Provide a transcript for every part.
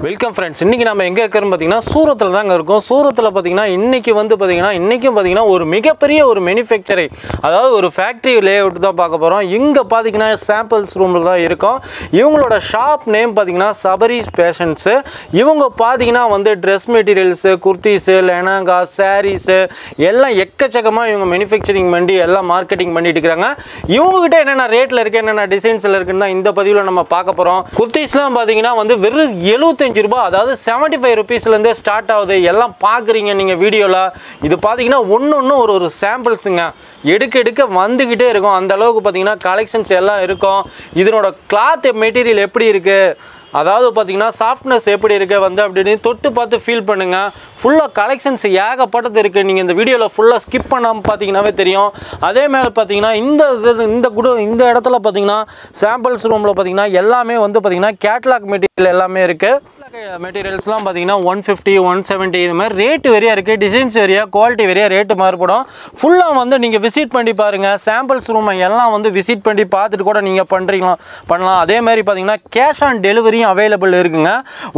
Welcome friends. இன்றைக்கி நம்ம எங்கே இருக்கிறோன்னு பார்த்தீங்கன்னா சூரத்தில் தாங்க இருக்கோம். சூரத்தில் பார்த்தீங்கன்னா இன்றைக்கும் ஒரு மிகப்பெரிய ஒரு மேனுஃபேக்சரிங், அதாவது ஒரு ஃபேக்ட்ரி லே அவுட் தான் பார்க்க போகிறோம். இங்கே பார்த்தீங்கன்னா சாம்பிள்ஸ் ரூமில் தான் இருக்கும். இவங்களோட ஷாப் நேம் பார்த்தீங்கன்னா சபரீஸ் பேஷன்ஸு. இவங்க பார்த்தீங்கன்னா ட்ரெஸ் மெட்டீரியல்ஸு, குர்த்திஸு, லெனங்கா, சாரீஸு எல்லாம் எக்கச்சக்கமாக இவங்க மேனுஃபேக்சரிங் பண்ணி எல்லாம் மார்க்கெட்டிங் பண்ணிட்டு இருக்கிறாங்க. இவங்ககிட்ட என்னென்ன ரேட்டில் இருக்குது, என்னென்ன டிசைன்ஸில் இருக்குன்னு தான் இந்த பதிவில் நம்ம பார்க்க போகிறோம். குர்த்திஸ்லாம் பார்த்தீங்கன்னா வெறும் 75 ரூபாய், அதாவது 75 ருபீஸ்லேருந்தே ஸ்டார்ட் ஆகுது. எல்லாம் பார்க்குறீங்க நீங்கள் வீடியோவில். இது பார்த்தீங்கன்னா ஒன்று ஒரு சாம்பிள்ஸுங்க, எடுக்க வந்துக்கிட்டே இருக்கும். அந்த அளவுக்கு பார்த்தீங்கன்னா கலெக்ஷன்ஸ் எல்லாம் இருக்கும். இதனோட கிளாத் மெட்டீரியல் எப்படி இருக்குது, அதாவது பார்த்தீங்கன்னா சாஃப்ட்னஸ் எப்படி இருக்குது அப்படின்னு தொட்டு பார்த்து ஃபீல் பண்ணுங்கள். ஃபுல்லாக கலெக்ஷன்ஸ் ஏகப்பட்டது இருக்குது. நீங்கள் இந்த வீடியோவில் ஃபுல்லாக ஸ்கிப் பண்ணாமல் பார்த்தீங்கன்னாவே தெரியும். அதே மேலே பார்த்தீங்கன்னா இந்த இடத்துல பார்த்தீங்கன்னா சாம்பிள்ஸ் ரூமில் பார்த்தீங்கன்னா எல்லாமே பார்த்தீங்கன்னா கேட்லாக் மெட்டீரியல் எல்லாமே இருக்குது. மெட்டீரியல்ஸ்லாம் பார்த்தீங்கன்னா 150, 170 இது மாதிரி ரேட்டு வெறியாக இருக்குது. டிசைன்ஸ் வெறியாக, குவாலிட்டி வெறியாக, ரேட்டு மாறுபடும். ஃபுல்லாக நீங்கள் விசிட் பண்ணி பாருங்கள். சாம்பிள்ஸ் ரூமை எல்லாம் விசிட் பண்ணி பார்த்துட்டு கூட நீங்கள் பண்ணலாம். அதே மாதிரி பார்த்தீங்கன்னா கேஷ் ஆன் டெலிவரியும் அவைலபிள் இருக்குங்க.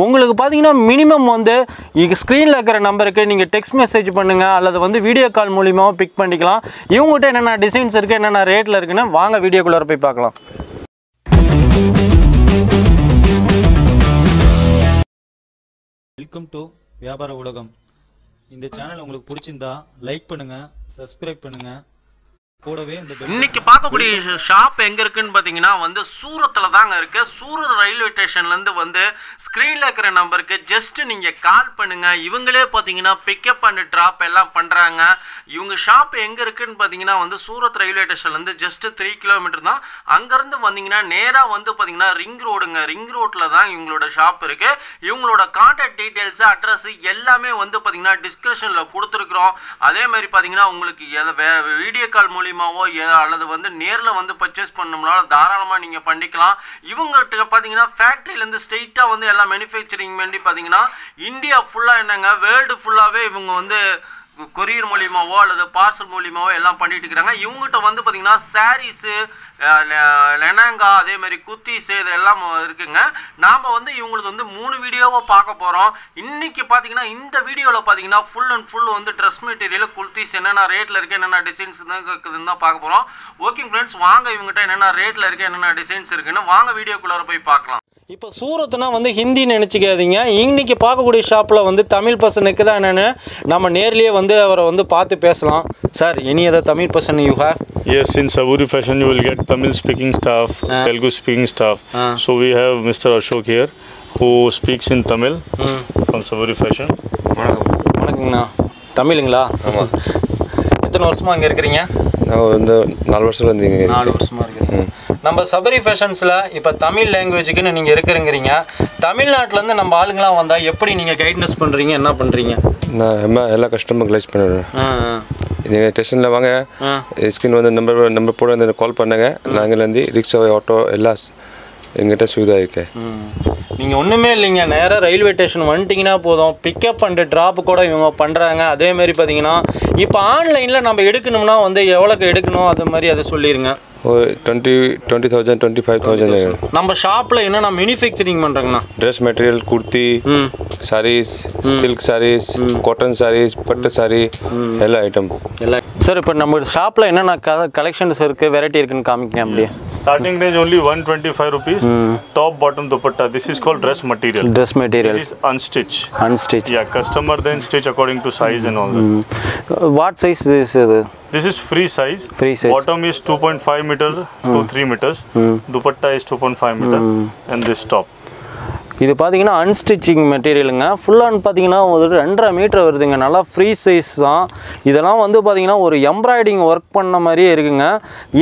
உங்களுக்கு பார்த்தீங்கன்னா மினிமம் இங்கே ஸ்க்ரீனில் இருக்கிற நம்பருக்கு நீங்கள் டெக்ஸ்ட் மெசேஜ் பண்ணுங்கள், அல்லது வீடியோ கால் மூலியமாக பிக் பண்ணிக்கலாம். இவங்ககிட்ட என்னென்ன டிசைன்ஸ் இருக்குது, என்னென்ன ரேட்டில் இருக்குன்னு வாங்க வீடியோக்குள்ளே போய் பார்க்கலாம். வெல்கம் டு வியாபார உலகம். இந்த சேனல் உங்களுக்கு பிடிச்சிருந்தா லைக் பண்ணுங்க, சப்ஸ்கிரைப் பண்ணுங்க. கூடவே இந்த இன்னைக்கு பார்க்கக்கூடிய ஷாப் எங்கே இருக்குன்னு பார்த்தீங்கன்னா சூரத்தில் தாங்க இருக்குது. சூரத் ரயில்வே ஸ்டேஷன்லேருந்து ஸ்க்ரீனில் இருக்கிற நம்பருக்கு ஜஸ்ட்டு நீங்கள் கால் பண்ணுங்கள். இவங்களே பார்த்தீங்கன்னா பிக்கப் அண்ட் ட்ராப் எல்லாம் பண்ணுறாங்க. இவங்க ஷாப் எங்கே இருக்குன்னு பார்த்தீங்கன்னா சூரத் ரயில்வே ஸ்டேஷன்லேருந்து ஜஸ்ட்டு 3 கிலோமீட்டர் தான். அங்கேருந்து வந்தீங்கன்னா நேராக பார்த்தீங்கன்னா ரிங் ரோடுங்க. ரிங் ரோட்டில் தான் இவங்களோட ஷாப் இருக்குது. இவங்களோட கான்டாக்ட் டீட்டெயில்ஸு, அட்ரஸ் எல்லாமே பார்த்தீங்கன்னா டிஸ்கிரிப்ஷனில் கொடுத்துருக்குறோம். அதே மாதிரி பார்த்தீங்கன்னா உங்களுக்கு வீடியோ கால் மூலியமாக அல்லது நேரில் பர்ச்சேஸ் பண்ணோம்னாலும் தாராளமாக நீங்கள் பண்ணிக்கலாம். இவங்ககிட்ட பார்த்தீங்கன்னா ஃபேக்ட்ரியிலேருந்து ஸ்ட்ரெயிட்டாக எல்லாம் மேனுஃபேக்சரிங் பண்ணி பார்த்தீங்கன்னா இந்தியா ஃபுல்லாக என்னங்க வேர்ல்டு ஃபுல்லாகவே இவங்க கொரியர் மூலியமாவோ அல்லது பார்சல் மூலியமாவோ எல்லாம் பண்ணிட்டு இருக்கிறாங்க. இவங்ககிட்ட பார்த்தீங்கன்னா சாரீஸு, லெனங்கா, அதே மாதிரி குர்த்திஸு இதெல்லாம் இருக்குங்க. நாம் இவங்களுக்கு 3 வீடியோவை பார்க்க போகிறோம். இன்றைக்கி பார்த்தீங்கன்னா இந்த வீடியோவில் பார்த்தீங்கன்னா full and full dress material, kurtis என்னென்ன ரேட்டில் இருக்குது, என்னென்ன டிசைன்ஸ் இருக்குதுன்னு தான் பார்க்க போகிறோம். ஓகே ஃப்ரெண்ட்ஸ், வாங்க இவங்ககிட்ட என்னென்ன ரேட்டில் இருக்குது, என்னென்ன டிசைன்ஸ் இருக்குன்னு வாங்க வீடியோக்குள்ளார போய் பார்க்கலாம். இப்போ சூரத்னா ஹிந்தி நினச்சிக்காதீங்க. இன்னைக்கு பார்க்கக்கூடிய ஷாப்பில் தமிழ் பர்சன் இருக்குதா என்னென்னு நம்ம நேர்லேயே அவரை பார்த்து பேசலாம். Sir, any other Tamil person you have? Yes, in Saboori fashion you will get Tamil speaking staff, Telugu speaking staff. So we have Mr. Ashok here who speaks in Tamil from Saboori fashion. வணக்கங்கண்ணா. தமிழுங்களா? ஆமாம். எத்தனை வருஷமாக அங்கே இருக்கிறீங்க? நான் 4 வருஷம் இருந்தீங்க. 4 வருஷமாக இருக்கிறீங்க. நம்ம சபரி ஃபேஷன்ஸில் இப்போ தமிழ் லாங்குவேஜுக்குன்னு நீங்கள் இருக்கிறீங்க. தமிழ்நாட்டிலேருந்து நம்ம ஆளுங்களாம் வந்தால் எப்படி நீங்கள் கைட்னஸ் பண்ணுறீங்க, என்ன பண்ணுறீங்க? நான் எல்லா கஸ்டமர் கைட் பண்ணுறேன். நீங்கள் ஸ்டேஷனில் வாங்க, ஸ்கிரீன் நம்பர் போட கால் பண்ணுங்க. நாங்கள்லேருந்து ரிக்ஷா, ஆட்டோ எல்லாம் எங்கிட்ட சுவிதா இருக்கு. நீங்கள் ஒன்றுமே இல்லைங்க, நேராக ரயில்வே ஸ்டேஷன் வந்துட்டிங்கன்னா போதும். பிக்கப் அண்ட் ட்ராப் கூட இவங்க பண்ணுறாங்க. அதேமாதிரி பார்த்தீங்கன்னா இப்போ ஆன்லைனில் நம்ம எடுக்கணும்னா எவ்வளோக்கு எடுக்கணும் அது மாதிரி அதை சொல்லிடுங்க. ஒரு 20,000 25,000. நம்ம ஷாப்பில் என்னென்ன மேனுஃபேக்சரிங் பண்ணுறாங்கண்ணா? Dress material, kurti, saris, silk saris, cotton saris, பட்டு சாரீ, எல்லா ஐட்டம் எல்லாம். சார், இப்போ நம்ம ஷாப்பில் என்னென்ன கலெக்ஷன்ஸ் இருக்குது, வெரைட்டி இருக்குன்னு காமிக்கங்க அப்படியே. Starting range only 125 rupees. Top bottom dupatta. This is called dress material. Dress material. This is unstitched. Unstitched. Yeah, customer then stitch according to size and all that. What size is this? This is free size. Free size. Bottom is 2.5 meters to 3 meters. Dupatta is 2.5 meter and this top. இது பார்த்தீங்கன்னா அன்ஸ்டிச்சிங் மெட்டீரியலுங்க. ஃபுல்லாக பார்த்தீங்கன்னா ஒரு 2.5 metre வருதுங்க. நல்லா free size தான். இதெல்லாம் பார்த்தீங்கன்னா ஒரு எம்ப்ராய்டிங் ஒர்க் பண்ண மாதிரியே இருக்குங்க.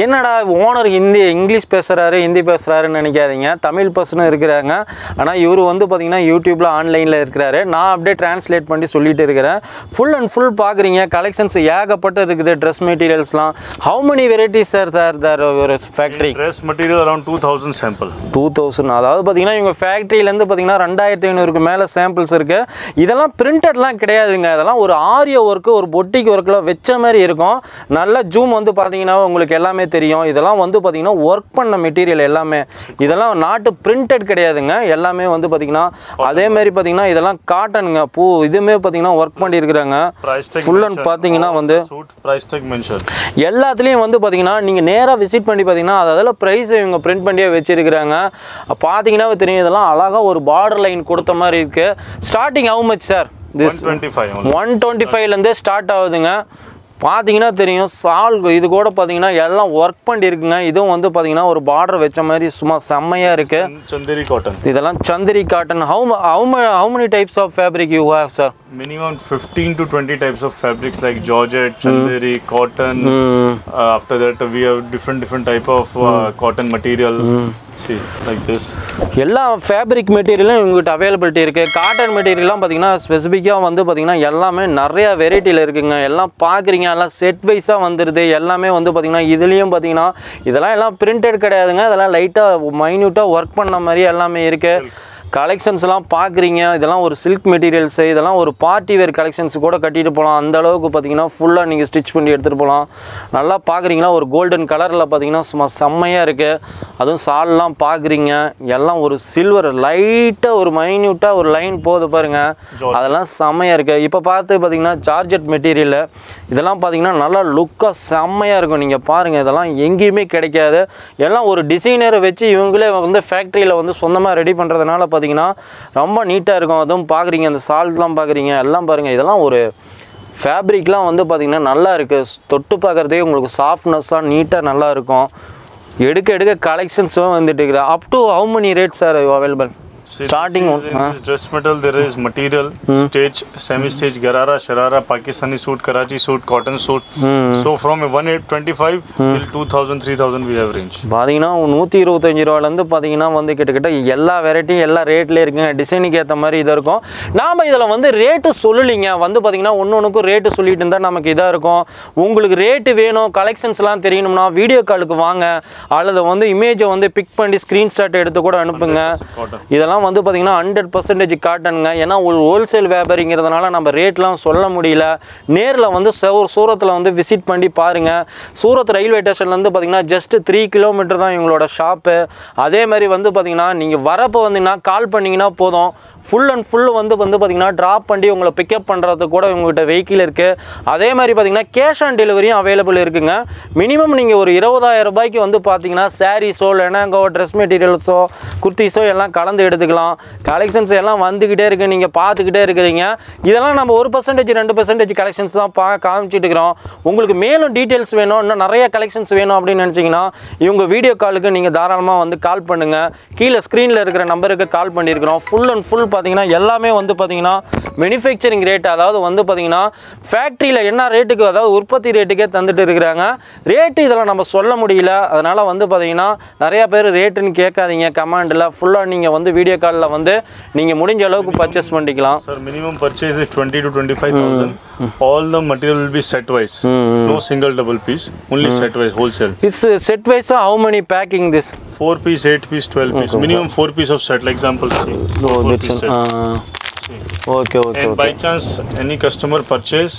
என்னடா ஓனர் இங்கிலீஷ் பேசுகிறாரு, ஹிந்தி பேசுகிறாருன்னு நினைக்காதீங்க. தமிழ் பர்சனும் இருக்கிறாங்க. ஆனால் இவர் பார்த்தீங்கன்னா யூடியூப்பில் ஆன்லைனில் இருக்கிறாரு. நான் அப்படியே டிரான்ஸ்லேட் பண்ணி சொல்லிட்டு இருக்கிறேன். ஃபுல் அண்ட் ஃபுல் பார்க்குறீங்க. கலெக்ஷன்ஸ் ஏகப்பட்டு இருக்குது. ட்ரெஸ் மெட்டீரியல்ஸ்லாம் how many varieties sir there ஒரு factory? Dress material around 2,000 sample. 2,000. அதாவது பார்த்தீங்கன்னா இவங்க ஃபேக்ட்ரியிலேருந்து பார்த்தீங்கன்னா 2500க்கு மேலே சாம்பிள்ஸ் இருக்குது. இதெல்லாம் பிரிண்டட்லாம் கிடையாதுங்க. இதெல்லாம் ஒரு ஆரியோ ஒர்க்கு ஒரு பொட்டிக் ஒர்க்கில் வச்ச மாதிரி இருக்கும். நல்ல ஜூம் வந்து பார்த்தீங்கன்னா உங்களுக்கு எல்லாமே தெரியும். இதெல்லாம் வந்து பார்த்தீங்கன்னா ஒர்க் பண்ண மெட்டீரியல் எல்லாமே. இதெல்லாம் நாட்டு பிரிண்டட் கிடையாதுங்க. எல்லாமே வந்து பார்த்தீங்கன்னா அதே மாதிரி பார்த்தீங்கன்னா இதெல்லாம் காட்டனுங்க. இதுவுமே பார்த்தீங்கன்னா ஒர்க் பண்ணியிருக்கிறாங்க. ஃபுல் அண்ட் பார்த்தீங்கன்னா வந்து எல்லாத்துலேயும் வந்து பார்த்தீங்கன்னா நீங்கள் நேராக விசிட் பண்ணி பார்த்தீங்கன்னா அதில் ப்ரைஸ் இவங்க பிரிண்ட் பண்ணியே வச்சிருக்கிறாங்க. பார்த்தீங்கன்னா தெரியும் இதெல்லாம் அழகாக ஒரு பார்டர் லைன் கொடுத்த மாதிரி இருக்குது. Starting how much sir? This 125லேருந்தே ஸ்டார்ட் ஆகுதுங்க. பார்த்தீங்கன்னா தெரியும் சால் இது கூட பார்த்தீங்கன்னா எல்லாம் ஒர்க் பண்ணியிருக்குங்க. இதுவும் வந்து பார்த்தீங்கன்னா ஒரு பார்டர் வச்ச மாதிரி சும்மா செம்மையாக இருக்குது. Chanderi cotton. இதெல்லாம் சந்திரி cotton. how many types of fabric you have, sir? Minimum 15 to 20 types of fabrics like georgette, chanderi, cotton. After that we have different type of cotton material. See, like this. எல்லா fabric மெட்டீரியலும் இவங்ககிட்ட availability இருக்குது. Cotton மெட்டீரியல்லாம் பார்த்தீங்கன்னா ஸ்பெசிஃபிக்காக வந்து பார்த்தீங்கன்னா எல்லாமே நிறையா வெரைட்டியில் இருக்குங்க. எல்லாம் பார்க்குறீங்க எல்லாம் செட் வைஸாக வந்துடுது. எல்லாமே வந்து பார்த்தீங்கன்னா இதுலேயும் பார்த்தீங்கன்னா இதெல்லாம் எல்லாம் பிரிண்டட் கிடையாதுங்க. இதெல்லாம் லைட்டாக மைன்யூட்டாக ஒர்க் பண்ண மாதிரி எல்லாமே இருக்குது. கலெக்ஷன்ஸ்லாம் பார்க்குறீங்க. இதெல்லாம் ஒரு சில்க் மெட்டீரியல்ஸு. இதெல்லாம் ஒரு பார்ட்டி வேர் கலெக்ஷன்ஸ் கூட கட்டிட்டு போகலாம். அந்த அளவுக்கு பார்த்தீங்கன்னா ஃபுல்லாக நீங்கள் ஸ்டிச் பண்ணி எடுத்துகிட்டு போகலாம். நல்லா பார்க்குறீங்களா ஒரு கோல்டன் கலரில் பார்த்தீங்கன்னா சும்மா செம்மையாக இருக்குது. அதுவும் சால்லாம் பார்க்குறீங்க எல்லாம் ஒரு சில்வர் லைட்டாக ஒரு மைன்யூட்டாக ஒரு லைன் போகுது பாருங்கள். அதெல்லாம் செம்மையாக இருக்குது. இப்போ பார்த்து பார்த்தீங்கன்னா ஜார்ஜெட் மெட்டீரியல் இதெல்லாம் பார்த்தீங்கன்னா நல்லா லுக்காக செம்மையாக இருக்கும். நீங்கள் பாருங்கள் இதெல்லாம் எங்கேயுமே கிடைக்காது. எல்லாம் ஒரு டிசைனரை வச்சு இவங்களே வந்து ஃபேக்ட்ரியில் வந்து சொந்தமாக ரெடி பண்ணுறதுனால பார்த்தீங்கன்னா ரொம்ப நீட்டாக இருக்கும். அதுவும் பார்க்குறீங்க அந்த சால்ட்லாம் பார்க்குறீங்க எல்லாம் பாருங்கள். இதெல்லாம் ஒரு ஃபேப்ரிக்லாம் வந்து பார்த்திங்கன்னா நல்லா இருக்குது. தொட்டு பார்க்குறதே உங்களுக்கு சாஃப்ட்னஸ்ஸாக நீட்டாக நல்லா இருக்கும். எடுக்க கலெக்ஷன்ஸும் வந்துட்டு இருக்குது. Up to how many rates are available? Starting on this dress metal there is material, stage, semi-stage, garara, sharara, Pakistani suit, Karachi suit, cotton suit. So from 1825 till 2000, 3000 we have range. பார்த்தீங்கன்னா 125 ரூபாயிலேருந்து பார்த்தீங்கன்னா வந்து கிட்டத்தட்ட எல்லா வெரைட்டியும் எல்லா ரேட்லேயே இருக்குங்க. டிசைனுக்கு ஏற்ற மாதிரி இதாக இருக்கும். நாம் இதில் வந்து ரேட்டு சொல்லலிங்க. வந்து பார்த்தீங்கன்னா ஒன்றுக்கும் ரேட்டு சொல்லிட்டு இருந்தால் நமக்கு இதாக இருக்கும். உங்களுக்கு ரேட்டு வேணும் கலெக்ஷன்ஸ்லாம் தெரியணும்னா வீடியோ காலுக்கு வாங்க. அல்லது வந்து இமேஜை வந்து பிக் பண்ணி ஸ்க்ரீன்ஷாட் எடுத்து கூட அனுப்புங்க. இதெல்லாம் வந்து பார்த்தீங்கன்னா 100% காட்டனுங்க. ஏன்னா ஒரு ஹோல்சேல் வியாபாரிங்கிறதுனால நம்ம ரேட்லாம் சொல்ல முடியல. நேரில் வந்து சூரத்தில் வந்து விசிட் பண்ணி பாருங்கள். சூரத் ரயில்வே ஸ்டேஷன்லேருந்து பார்த்தீங்கன்னா ஜஸ்ட் 3 கிலோமீட்டர் தான் இவங்களோட ஷாப்பு. அதே மாதிரி வந்து பார்த்தீங்கன்னா நீங்கள் வரப்போ வந்தீங்கன்னா கால் பண்ணிங்கன்னா போதும். ஃபுல் அண்ட் ஃபுல் வந்து பார்த்தீங்கன்னா ட்ராப் பண்ணி உங்களை பிக்கப் பண்ணுறதுக்கு கூட இவங்ககிட்ட வெஹிக்கிள் இருக்குது. அதே மாதிரி பார்த்தீங்கன்னா கேஷ் ஆன் டெலிவரியும் அவைலபிள் இருக்குங்க. மினிமம் நீங்கள் ஒரு 20,000 ரூபாய்க்கு வந்து பார்த்தீங்கன்னா சாரீஸோ லெனாங்கோ ட்ரெஸ் மெட்டீரியல்ஸோ குர்த்திஸோ எல்லாம் கலந்து எடுத்துக்கலாம். கலெக்ஷன்ஸ் எல்லாம் வந்துக்கிட்டே இருக்குது. நீங்கள் பார்த்துக்கிட்டே இருக்கிறீங்க. இதெல்லாம் நம்ம 1% 2% கலெக்ஷன்ஸ் தான் காமிச்சிட்டு இருக்கிறோம். உங்களுக்கு மேலும் டீட்டெயில்ஸ் வேணும் இன்னும் நிறைய கலெக்ஷன்ஸ் வேணும் அப்படின்னு நினச்சிங்கன்னா இவங்க வீடியோ காலுக்கு நீங்கள் தாராளமாக வந்து கால் பண்ணுங்கள். கீழே ஸ்க்ரீனில் இருக்கிற நம்பருக்கு கால் பண்ணியிருக்கிறோம். ஃபுல் அண்ட் ஃபுல் பார்த்தீங்கன்னா எல்லாமே வந்து பார்த்தீங்கன்னா மேனுஃபேக்சரிங் ரேட் அதாவது வந்து பார்த்தீங்கன்னா ஃபேக்ட்ரியில் என்ன ரேட்டுக்கு அதாவது உற்பத்தி ரேட்டுக்கே தந்துட்டு இருக்கிறாங்க. ரேட்டு இதெல்லாம் நம்ம சொல்ல முடியல. அதனால் வந்து பார்த்தீங்கன்னா நிறையா பேர் ரேட்டுன்னு கேட்காதீங்க கமெண்டில். ஃபுல்லாக நீங்கள் வந்து வீடியோ காலில் வந்து நீங்கள் முடிஞ்ச அளவுக்கு பர்ச்சேஸ் பண்ணிக்கலாம். Sir, minimum purchase is 20 to 25,000. All the material will be set wise. No single double piece. Only set wise wholesale. It's set wise. How many packing this? 4 piece, 8 piece, 12 piece. Minimum 4 piece of set. Like example, see. Okay. And by chance any customer purchase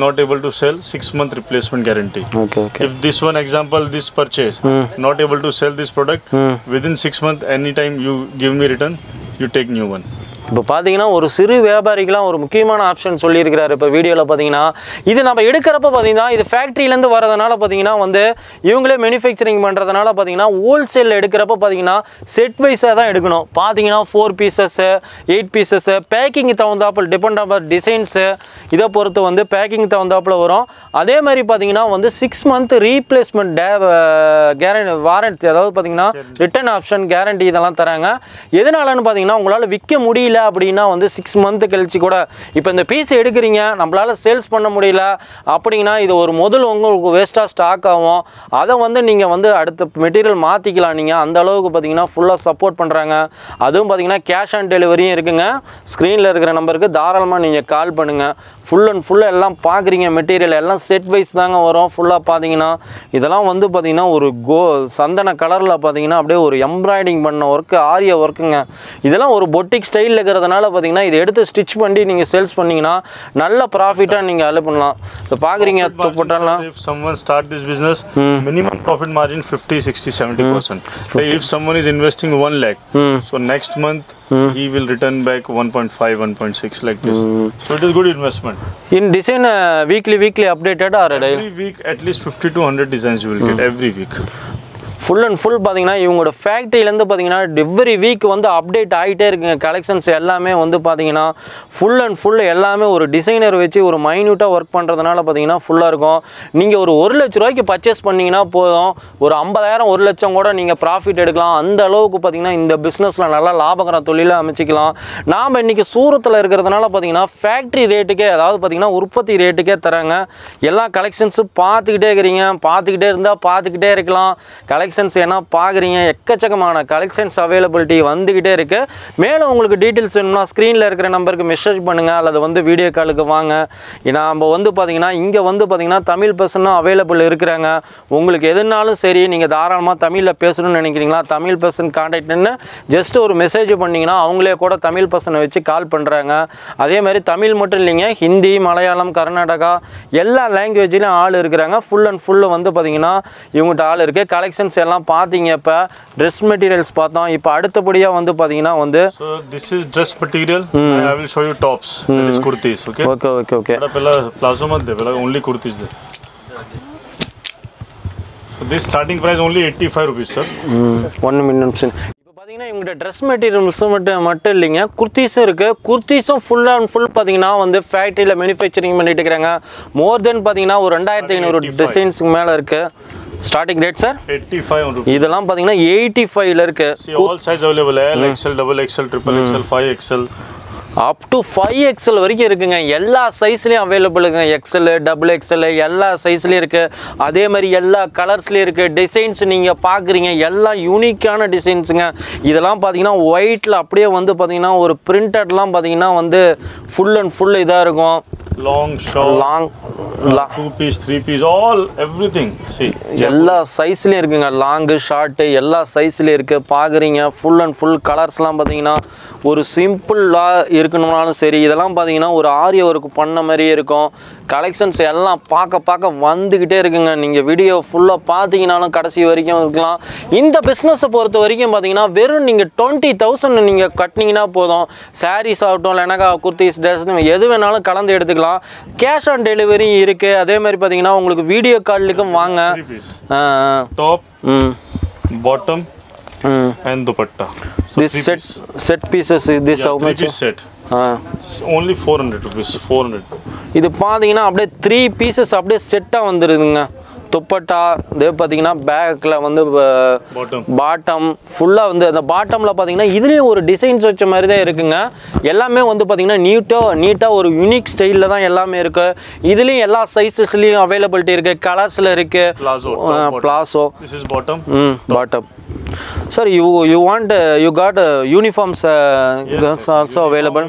not able to sell, 6-month replacement guarantee. Okay. If this one example this purchase not able to sell this product within 6 months, anytime you give me return, you take new one. இப்போ பார்த்தீங்கன்னா ஒரு சிறு வியாபாரிக்கெலாம் ஒரு முக்கியமான option சொல்லியிருக்கிறாரு. இப்போ வீடியோவில் பார்த்தீங்கன்னா இது நம்ம எடுக்கிறப்ப பார்த்தீங்கன்னா இது ஃபேக்ட்ரியிலேருந்து வரதுனால பார்த்தீங்கன்னா வந்து இவங்களே மேனுஃபேக்சரிங் பண்ணுறதுனால பார்த்தீங்கன்னா ஹோல்சேலில் எடுக்கிறப்ப பார்த்தீங்கன்னா செட் வைஸாக தான் எடுக்கணும். பார்த்தீங்கன்னா 4 பீசஸ்ஸு 8 பீசஸ்ஸு பேக்கிங் தகுந்தாப்பில் டிபெண்ட் ஆன் டிசைன்ஸு இதை பொறுத்து வந்து பேக்கிங் தகுந்தாப்பில் வரும். அதே மாதிரி பார்த்தீங்கன்னா வந்து 6 மந்த் ரீப்ளேஸ்மெண்ட் வாரண்டி அதாவது பார்த்தீங்கன்னா ரிட்டர்ன் ஆப்ஷன் கேரண்டி இதெல்லாம் தராங்க. எதனாலன்னு பார்த்தீங்கன்னா உங்களால் விற்க முடியல இல்லை அப்படின்னா வந்து 6 மந்த் கழிச்சு கூட இப்போ இந்த பீஸ் எடுக்கிறீங்க நம்மளால் சேல்ஸ் பண்ண முடியல அப்படின்னா இது ஒரு முதல் உங்களுக்கு வேஸ்ட்டாக ஸ்டாக் ஆகும். அதை வந்து நீங்கள் வந்து அடுத்த மெட்டீரியல் மாற்றிக்கலாம். நீங்கள் அந்த அளவுக்கு பார்த்தீங்கன்னா ஃபுல்லாக சப்போர்ட் பண்ணுறாங்க. அதுவும் பார்த்தீங்கன்னா கேஷ் ஆன் டெலிவரியும் இருக்குங்க. ஸ்க்ரீனில் இருக்கிற நம்பருக்கு தாராளமாக நீங்கள் கால் பண்ணுங்கள். ஃபுல் அண்ட் ஃபுல்லாக எல்லாம் பார்க்குறீங்க மெட்டீரியல் எல்லாம் செட் வைஸ் தாங்க வரும். ஃபுல்லாக பார்த்தீங்கன்னா இதெல்லாம் வந்து பார்த்தீங்கன்னா ஒரு சந்தன கலரில் பார்த்தீங்கன்னா அப்படியே ஒரு எம்ப்ராய்டிங் பண்ண ஒர்க்கு ஆரிய ஒர்க்குங்க. இதெல்லாம் ஒரு பொட்டிக் ஸ்டைலில் இருக்கிறதுனால பார்த்தீங்கன்னா இதை எடுத்து ஸ்டிச் பண்ணி நீங்கள் சேல்ஸ் பண்ணிங்கன்னா நல்ல ப்ராஃபிட்டாக நீங்கள் அலோ பண்ணலாம். இப்போ பார்க்குறீங்க துப்பட்டாலாம். If someone start this business, minimum profit margin 50, 60, 70%. If someone is investing 1 lakh, so next month he will return back 1.5, 1.6 like this. So it is good investment. In design weekly updated or Every week at least 50 to 100 designs you will get every week. Full and full பார்த்தீங்கன்னா இவங்களோட ஃபேக்ட்ரியிலேருந்து பார்த்தீங்கன்னா every week வந்து update ஆகிட்டே இருக்குங்க. Collections எல்லாமே வந்து பார்த்தீங்கன்னா full and full எல்லாமே ஒரு டிசைனர் வச்சு ஒரு மைன்யூட்டாக ஒர்க் பண்ணுறதுனால பார்த்தீங்கன்னா ஃபுல்லாக இருக்கும். நீங்கள் ஒரு 1 லட்ச ரூபாய்க்கு பர்ச்சேஸ் பண்ணிங்கன்னா போதும், ஒரு 50,000 1 லட்சம் கூட நீங்கள் ப்ராஃபிட் எடுக்கலாம். அந்த அளவுக்கு பார்த்தீங்கன்னா இந்த பிஸ்னஸில் நல்லா லாபகர தொழிலை அமைச்சிக்கலாம். நாம் இன்றைக்கி சூரத்தில் இருக்கிறதுனால பார்த்தீங்கன்னா ஃபேக்ட்ரி ரேட்டுக்கே, அதாவது பார்த்தீங்கன்னா உற்பத்தி ரேட்டுக்கே தராங்க. எல்லா கலெக்ஷன்ஸும் பார்த்துக்கிட்டே இருக்கிறீங்க, பார்த்துக்கிட்டே இருந்தால் பார்த்துக்கிட்டே இருக்கலாம். கலெக்ஷன்ஸ் என்ன பார்க்குறீங்க, எக்கச்சக்கமான கலெக்ஷன்ஸ் அவைலபிலிட்டி வந்துக்கிட்டே இருக்குது. மேலும் உங்களுக்கு டீட்டெயில்ஸ் வேணும்னா ஸ்க்ரீனில் இருக்கிற நம்பருக்கு மெசேஜ் பண்ணுங்கள் அல்லது வந்து வீடியோ காலுக்கு வாங்க. நம்ம வந்து பார்த்தீங்கன்னா இங்கே வந்து பார்த்தீங்கன்னா தமிழ் பர்சனும் அவைலபிள் இருக்கிறாங்க. உங்களுக்கு எதுனாலும் சரி நீங்கள் தாராளமாக தமிழில் பேசணும்னு நினைக்கிறீங்களா, தமிழ் பர்சன் கான்டாக்ட்னு ஜஸ்ட் ஒரு மெசேஜ் பண்ணிங்கன்னா அவங்களே கூட தமிழ் பர்சனை வச்சு கால் பண்ணுறாங்க. அதே மாதிரி தமிழ் மட்டும் இல்லைங்க, ஹிந்தி, மலையாளம், கர்நாடகா எல்லா லாங்குவேஜ்லையும் ஆள் இருக்கிறாங்க. ஃபுல் அண்ட் ஃபுல்லு வந்து பார்த்தீங்கன்னா இவங்ககிட்ட ஆள் இருக்குது. கலெக்ஷன்ஸ் எல்லாம் பார்த்தீங்க. இப்போ ட்ரெஸ் மெட்டீரியல்ஸ் பார்த்தோம். இப்போ அடுத்தபடியாக வந்து பார்த்தீங்கன்னா வந்து so this is dress material. I will show you tops. That is kurtis. Okay. Okay. पहला प्लाजो मत दे, पहला only kurtis they. So this starting price only 85 rupees sir. 1 minute. இப்போ பார்த்தீங்கன்னா இவங்ககிட்ட ட்ரெஸ் மெட்டீரியல்ஸ் மட்டும் இல்லைங்க, குர்த்திஸும் இருக்குது. குர்த்திஸும் ஃபுல் அண்ட் ஃபுல் பார்த்தீங்கன்னா வந்து ஃபேக்ட்ரியில் மேனுஃபேக்சரிங் பண்ணிட்டு இருக்கிறாங்க. மோர் தென் பார்த்தீங்கன்னா ஒரு 2500 டிசைன்ஸுக்கு மேலே இருக்குது. Starting rate sir 85 rupees. இதெல்லாம் பார்த்தீங்கன்னா 85ல இருக்கு. all size available है, XL, double XL, triple XL, 5XL up to 5XL வரைக்கும் இருக்குங்க. எல்லா சைஸ்லேயும் அவைலபிளுங்க. XL, டபுள் XL எல்லா சைஸ்லேயும் இருக்குது. அதே மாதிரி எல்லா கலர்ஸ்லேயும் இருக்குது. டிசைன்ஸ் நீங்கள் பார்க்குறீங்க எல்லாம் யூனிக்கான டிசைன்ஸுங்க. இதெல்லாம் பார்த்தீங்கன்னா ஒயிட்டில் அப்படியே வந்து பார்த்தீங்கன்னா ஒரு பிரிண்டட்லாம் பார்த்தீங்கன்னா வந்து ஃபுல் அண்ட் ஃபுல் இதாக இருக்கும். long, short, long 2 piece, 3 piece, all everything. See, எல்லா சைஸ்லேயும் இருக்குங்க. லாங்கு, ஷார்ட்டு எல்லா சைஸ்லேயும் இருக்குது. பார்க்குறீங்க ஃபுல் அண்ட் ஃபுல் கலர்ஸ்லாம் பார்த்தீங்கன்னா ஒரு சிம்பிளாக இருக்கணும்னாலும் சரி, இதெல்லாம் பார்த்தீங்கன்னா ஒரு ஆரிய ஒர்க் பண்ண மாதிரியே இருக்கும். கலெக்ஷன்ஸ் எல்லாம் பார்க்க வந்துக்கிட்டே இருக்குங்க. நீங்கள் வீடியோ ஃபுல்லாக பார்த்தீங்கன்னாலும் கடைசி வரைக்கும் இருக்கலாம். இந்த பிஸ்னஸை பொறுத்த வரைக்கும் பார்த்தீங்கன்னா வெறும் நீங்கள் 20,000 நீங்கள் கட்டினீங்கன்னா போதும். சாரீஸ் ஆகட்டும், லெனகா, குர்த்திஸ், ட்ரெஸ் எது வேணாலும் கலந்து எடுத்துக்கலாம். கேஷ் ஆன் டெலிவரி இருக்குது. அதே மாதிரி பார்த்தீங்கன்னா உங்களுக்கு வீடியோ காலுக்கும் வாங்க. top, bottom and dupatta. So this set pieces is this how much? Set. Only 400 rupees. 400. இது பார்த்தீங்கன்னா அப்படியே 3 pieces அப்படியே செட்டாக வந்துடுதுங்க. துப்பட்டா இதே பார்த்தீங்கன்னா பேக்கில் வந்து பாட்டம் ஃபுல்லாக வந்து அந்த பாட்டமில் பார்த்தீங்கன்னா இதுலேயும் ஒரு டிசைன்ஸ் வச்ச மாதிரி தான் இருக்குங்க. எல்லாமே வந்து பார்த்தீங்கன்னா நீட்டாக ஒரு யூனிக் ஸ்டைலில் தான் எல்லாமே இருக்குது. இதுலேயும் எல்லா சைஸஸ்லேயும் அவைலபிலிட்டி இருக்குது. கலர்ஸில் இருக்குது. Palazzo This is bottom. Bottom. Sir, you want you got uniforms also available.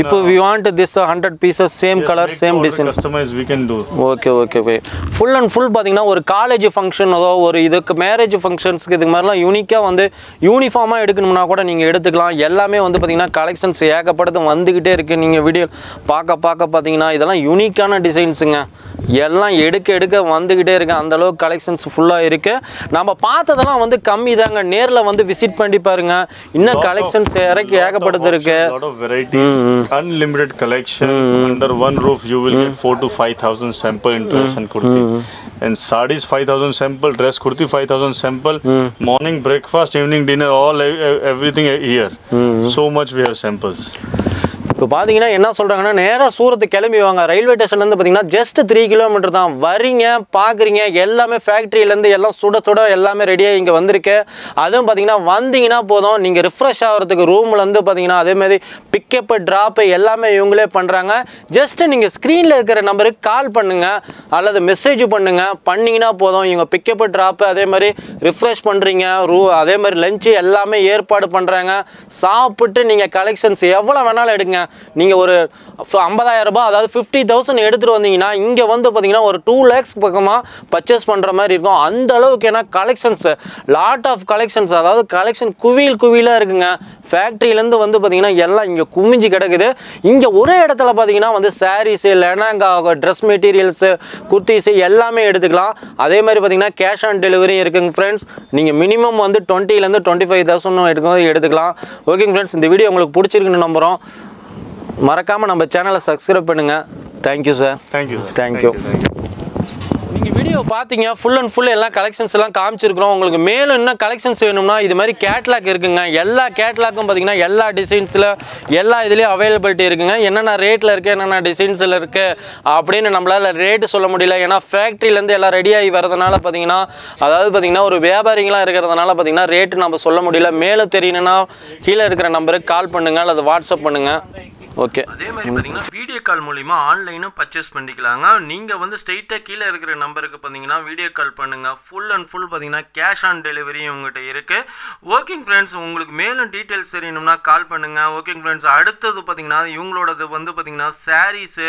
If we want this 100 pieces same color same design customize we can do. Okay. Full and full பாத்தீங்கன்னா ஒரு college function அதோ ஒரு இதுக்கு marriage ஃபங்க்ஷன்ஸ்க்கு இதுக்கு மாதிரிலாம் யூனிக்காக வந்து யூனிஃபார்மாக எடுக்கணும்னா கூட நீங்கள் எடுத்துக்கலாம். எல்லாமே வந்து பார்த்தீங்கன்னா கலெக்ஷன்ஸ் ஏகப்பட்டது வந்துக்கிட்டே இருக்குது. நீங்கள் வீடியோ பார்க்க பார்த்தீங்கன்னா இதெல்லாம் யூனிக்கான டிசைன்ஸுங்க. எல்லாம் எடுக்க வந்துக்கிட்டே இருக்கு. அந்த அளவுக்கு கலெக்ஷன்ஸ் ஃபுல்லாக இருக்குது. நம்ம பார்த்ததெல்லாம் வந்து கம்மி தாங்க. நேரில் வந்து விசிட் பண்ணி பாருங்க. இன்னும் கலெக்ஷன்ஸ் ஏகப்பட்டது இருக்கு. Lot of varieties, unlimited collection. Under one roof you will get 4 to 5,000 sample in dress and kurti. And sarees 5,000 sample, dress kurti 5,000 sample. Morning breakfast, evening dinner, all everything here. So much we have samples. இப்போ பார்த்தீங்கன்னா என்ன சொல்கிறாங்கன்னா நேராக சூரத்து கிளம்பி வாங்க. Railway ஸ்டேஷன்லேருந்து பார்த்தீங்கன்னா just 3 kilometre தான். வரீங்க பார்க்குறீங்க எல்லாமே ஃபேக்ட்ரியிலேருந்து எல்லாம் சுட சுட எல்லாமே ரெடியாக இங்கே வந்திருக்கு. அதுவும் பார்த்தீங்கன்னா வந்தீங்கன்னா போதும், நீங்கள் ரிஃப்ரெஷ் ஆகிறதுக்கு ரூம்லேருந்து பார்த்தீங்கன்னா அதேமாதிரி பிக்கப்பு ட்ராப்பு எல்லாமே இவங்களே பண்ணுறாங்க. ஜஸ்ட்டு நீங்கள் ஸ்க்ரீனில் இருக்கிற நம்பருக்கு கால் பண்ணுங்கள் அல்லது மெசேஜ் பண்ணிங்கன்னா போதும். இவங்க பிக்கப்பு ட்ராப்பு அதே மாதிரி ரிஃப்ரெஷ் பண்ணுறீங்க அதே மாதிரி லஞ்சு எல்லாமே ஏற்பாடு பண்ணுறாங்க. சாப்பிட்டு நீங்கள் கலெக்ஷன்ஸ் எவ்வளோ வேணாலும் எடுங்க. நீங்கள் ஒரு 50,000 ரூபாய் அதாவது 50,000 எடுத்துகிட்டு வந்தீங்கன்னா இங்கே வந்து பார்த்தீங்கன்னா ஒரு 2 lakhs பக்கமாக பர்ச்சேஸ் பண்ணுற மாதிரி இருக்கும். அந்த அளவுக்கு ஏன்னா கலெக்ஷன்ஸ் லாட் ஆஃப் கலெக்ஷன்ஸ், அதாவது கலெக்ஷன் குவியலாக இருக்குங்க. ஃபேக்ட்ரியிலேருந்து வந்து பார்த்தீங்கன்னா எல்லாம் இங்கே குமிஞ்சு கிடக்குது. இங்கே ஒரே இடத்துல பார்த்தீங்கன்னா வந்து சாரீஸு லெனங்கா ட்ரெஸ் மெட்டீரியல்ஸு குர்த்திஸு எல்லாமே எடுத்துக்கலாம். அதே மாதிரி பார்த்தீங்கன்னா கேஷ் ஆன் டெலிவரி இருக்குங்க ஃப்ரெண்ட்ஸ். நீங்கள் மினிமம் வந்து 20,000 to 25,000 எடுத்துக்கலாம். ஓகேங்க ஃப்ரெண்ட்ஸ், இந்த வீடியோ உங்களுக்கு பிடிச்சிருக்குன்னு நம்புகிறோம். மறக்காமல் நம்ம சேனலை சப்ஸ்கிரைப் பண்ணுங்கள். Thank you sir. தேங்க்யூ. நீங்கள் வீடியோ பார்த்தீங்க ஃபுல் அண்ட் ஃபுல் எல்லாம் கலெக்ஷன்ஸ் எல்லாம் காமிச்சிருக்கிறோம். உங்களுக்கு மேலும் இன்னும் கலெக்ஷன்ஸ் வேணும்னா இது மாதிரி கேட்லாக் இருக்குங்க. எல்லா கேட்லாக்கும் பார்த்தீங்கன்னா எல்லா டிசைன்ஸில் எல்லா இதுலேயும் அவைலபிலிட்டி இருக்குங்க. என்னென்ன ரேட்டில் இருக்குது என்னென்ன டிசைன்ஸில் இருக்குது அப்படின்னு நம்மளால் ரேட்டு சொல்ல முடியல. ஏன்னா ஃபேக்ட்ரியிலேருந்து எல்லாம் ரெடியாகி வரதுனால பார்த்தீங்கன்னா அதாவது பார்த்தீங்கன்னா ஒரு வியாபாரிங்களாக இருக்கிறதுனால பார்த்தீங்கன்னா ரேட்டு நம்ம சொல்ல முடியல. மேலும் தெரியணுன்னா கீழே இருக்கிற நம்பருக்கு கால் பண்ணுங்கள் அல்லது வாட்ஸ்அப் பண்ணுங்கள். ஓகே. அதே மாதிரி பார்த்தீங்கன்னா வீடியோ கால் மூலிமா ஆன்லைனும் பர்ச்சேஸ் பண்ணிக்கலாங்க. நீங்கள் வந்து ஸ்ட்ரெயிட்டாக கீழே இருக்கிற நம்பருக்கு பார்த்தீங்கன்னா வீடியோ கால் பண்ணுங்கள். ஃபுல் அண்ட் ஃபுல் பார்த்தீங்கன்னா கேஷ் ஆன் டெலிவரியும் உங்கள்கிட்ட இருக்குது. ஓகேங்க ஃப்ரெண்ட்ஸ், உங்களுக்கு மேலும் டீட்டெயில்ஸ் தெரியணும்னா கால் பண்ணுங்கள். ஓகேங்க ஃப்ரெண்ட்ஸ், அடுத்தது பார்த்தீங்கன்னா இவங்களோடது வந்து பார்த்தீங்கன்னா சாரீஸு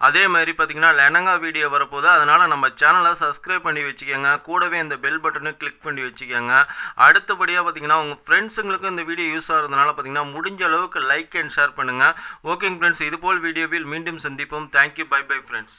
அதே மாதிரி பார்த்தீங்கன்னா லெனங்கா வீடியோ வரப்போகுது. அதனால் நம்ம சேனலை சப்ஸ்கிரைப் பண்ணி வச்சுக்கோங்க. கூடவே இந்த பெல் பட்டனை கிளிக் பண்ணி வச்சுக்கோங்க. அடுத்தபடியாக பார்த்தீங்கன்னா உங்கள் ஃப்ரெண்ட்ஸுங்களுக்கும் இந்த வீடியோ யூஸ் ஆகிறதுனால பார்த்தீங்கன்னா முடிஞ்ச அளவுக்கு லைக் அண்ட் ஷேர் பண்ணுங்கள். ஓகேங்க ஃப்ரெண்ட்ஸ், இதுபோல் வீடியோவில் மீண்டும் சந்திப்போம். தேங்க்யூ. Bye bye friends.